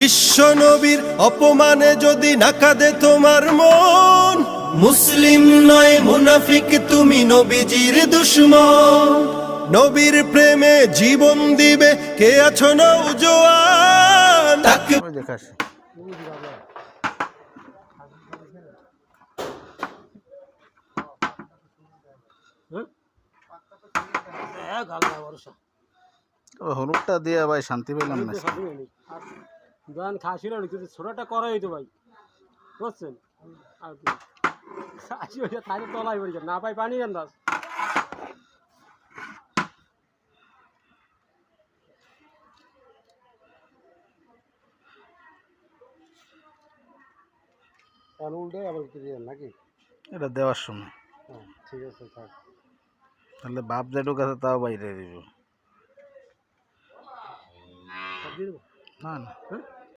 বিশ্ব নবীর অপমানে যদি না কাঁদে তোমার মন, মুসলিম নয় মুনাফিক তুমি, নবীজির দুশমন। নবীর প্রেমে জীবন দিবে কে আছো নওজোয়ান, তাকে দেখাস হলুদটা দিয়ে ভাই শান্তি পেলাম না। খাসিল ছোটটা করাই তো ভাই বুঝছেন, আর খাসি হয়ে তাই তলাই পড়ে না পাই পানি আন্দাজ। উল্টে আবার নাকি এটা দেওয়ার সময় ঠিক আছে থাক, তাহলে বাপ যেটুক আছে তাও বাইরে দিব। দিয়ে দেবো না না হ্যাঁ।